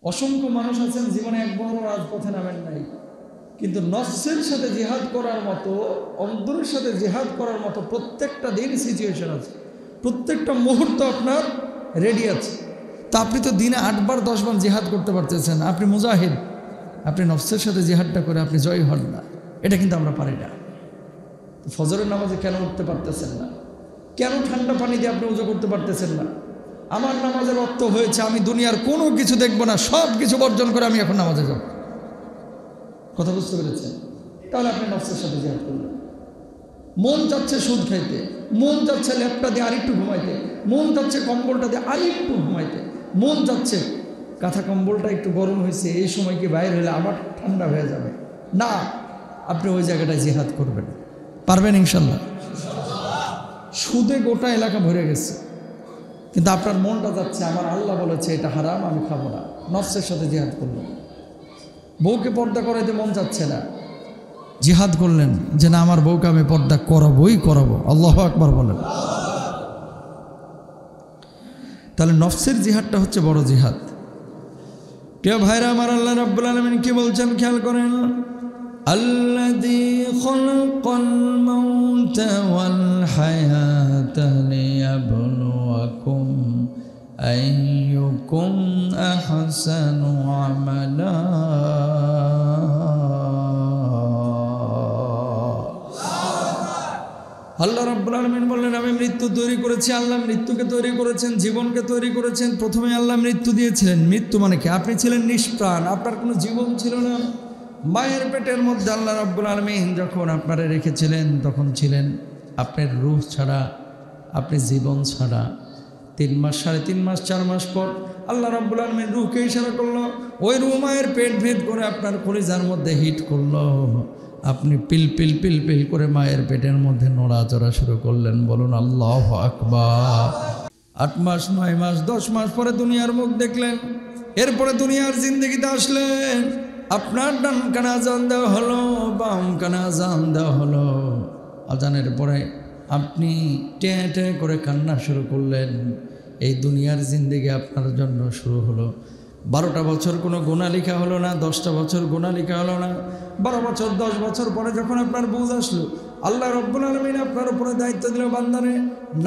অসংখ্য মানুষ আছেন জীবনে একবারও রাজপথে নামেন নাই, কিন্তু নফসের সাথে জিহাদ করার মতো, অন্তরের সাথে জিহাদ করার মতো প্রত্যেকটা দিন সিচুয়েশন আছে, প্রত্যেকটা মুহূর্ত আপনার রেডি আছে। তা আপনি তো দিনে 8 বার 10 বার জিহাদ করতে পারতেছেন, আপনি মুজাহিদ, আপনি নফসের সাথে জিহাদটা করে আপনি জয় হন না, এটা কিন্তু আমরা পারি না। ফজরের নামাজে কেন উঠতে পারতেছেন না? কেন ঠান্ডা পানি দিয়ে আপনি উজু করতে পারতেছেন না? আমার নামাজের অর্থ হয়েছে আমি দুনিয়ার কোনো কিছু দেখব না, সব কিছু বর্জন করে আমি এখন নামাজে যাব। কথা বুঝতে পেরেছেন? তাহলে আপনি নফসের সাথে জিহাদ করবেন। মন যাচ্ছে সুদ খাইতে, মন যাচ্ছে ল্যাপটা দিয়ে আরেকটু ঘুমাইতে, মন যাচ্ছে কম্বলটা দিয়ে আরেকটু ঘুমাইতে, মন যাচ্ছে কাঁথা কম্বলটা একটু গরম হয়েছে, এই সময় কি বাইরে হলে আমার ঠান্ডা হয়ে যাবে না, আপনি ওই জায়গাটায় জিহাদ করবেন। পারবেন ইনশাল্লাহ? সুদে গোটা এলাকা ভরে গেছে, কিন্তু আপনার মনটা যাচ্ছে আমার আল্লাহ বলেছে এটা হারাম, আমি খাবো না, নফসের সাথে জিহাদ করলেন। বউকে পর্দা করাইতে মন যাচ্ছে না, জিহাদ করলেন যে না আমার বউকে আমি পর্দা করাবোই করাবো। আল্লাহু আকবার বলেন। তাহলে নফসের জিহাদটা হচ্ছে বড় জিহাদ। প্রিয় ভাইরা আমার, আল্লাহ রাব্বুল আলামিন কি বলছেন খেয়াল করেন, আল্লাযী খালাকাল মাউতা ওয়াল হায়াতা লিয়াবলুয়াকুম আইয়ুকুম আহসানু আমালা। আল্লাহ রাব্বুল আলামিন বললেন আমি মৃত্যু তৈরি করেছি। আল্লাহ মৃত্যুকে তৈরি করেছেন, জীবনকে তৈরি করেছেন। প্রথমে আল্লাহ মৃত্যু দিয়েছিলেন। মৃত্যু মানে কি? আপনি ছিলেন নিষ্প্রাণ, আপনার কোনো জীবন ছিল না। মায়ের পেটের মধ্যে আল্লাহ রাব্বুল আলামিন যখন আপনারা রেখেছিলেন তখন ছিলেন আপনার রূহ ছাড়া, আপনি জীবন ছাড়া। 3 মাস, 3.5 মাস, 4 মাস পর আল্লাহ রাব্বুল আলামিন রূহকে ইশারা করলো, ওই রূহ মায়ের পেট ভেদ করে আপনার কলিজার মধ্যে হিট করলো। আপনি পিল পিল পিল পিল করে মায়ের পেটের মধ্যে নড়াচড়া শুরু করলেন। বলুন আল্লাহু আকবার। 8 মাস, 9 মাস, 10 মাস পরে দুনিয়ার মুখ দেখলেন। এরপরে দুনিয়ার জিন্দগিতে আসলেন। আপনার ডান কানে আজান দেওয়া হলো, বাম কানে আজান দেওয়া হলো। আজানের পরে আপনি টেঁ টেঁ করে কান্না শুরু করলেন। এই দুনিয়ার জিন্দগি আপনার জন্য শুরু হলো। 12টা বছর কোনো গুনাহ লেখা হলো না, 10টা বছর গুনাহ লেখা হলো না। 12 বছর 10 বছর পরে যখন আপনার বুঝ আসলো, আল্লাহ রাব্বুল আলামিন আপনার উপরে দায়িত্ব দিল, বান্দারে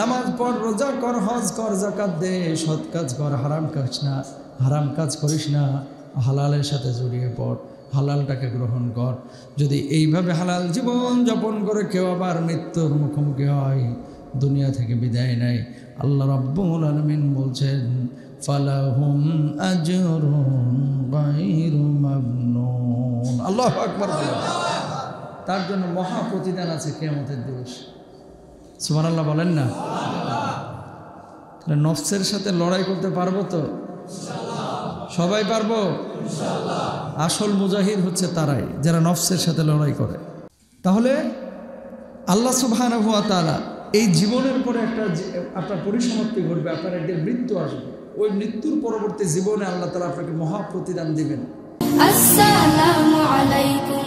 নামাজ পড়, রোজা কর, হজ কর, যাকাত দে, সৎ কাজ কর, হারাম কাজ করিস না, হালালের সাথে জড়িয়ে পড়, হালালটাকে গ্রহণ কর। যদি এইভাবে হালাল জীবন যাপন করে কেউ আবার মৃত্যুর মুখোমুখি হয়, দুনিয়া থেকে বিদায় নেয়, আল্লাহ রাব্বুল আলামিন বলছেন ফালাহুম আজরুন গায়রু মামনুন। আল্লাহু আকবার বলেন। তার জন্য মহা প্রতিদান আছে কিয়ামতের দিবস। সুবহানাল্লাহ বলেন না? তাহলে নফসের সাথে লড়াই করতে পারবো তো? সবাই পারবো ইনশাআল্লাহ। আসল মুজাহিদ হচ্ছে তারাই যারা নফসের সাথে লড়াই করে। তাহলে আল্লাহ সুবহানাহু ওয়া তাআলা এই জীবনের পরে একটা আপনার পরিসমাপ্তি ঘটবে, আপনার একদিন মৃত্যু আসবে। ওই মৃত্যুর পরবর্তী জীবনে আল্লাহ তাআলা আপনাকে মহা প্রতিদান দিবেন। আসসালামু আলাইকুম।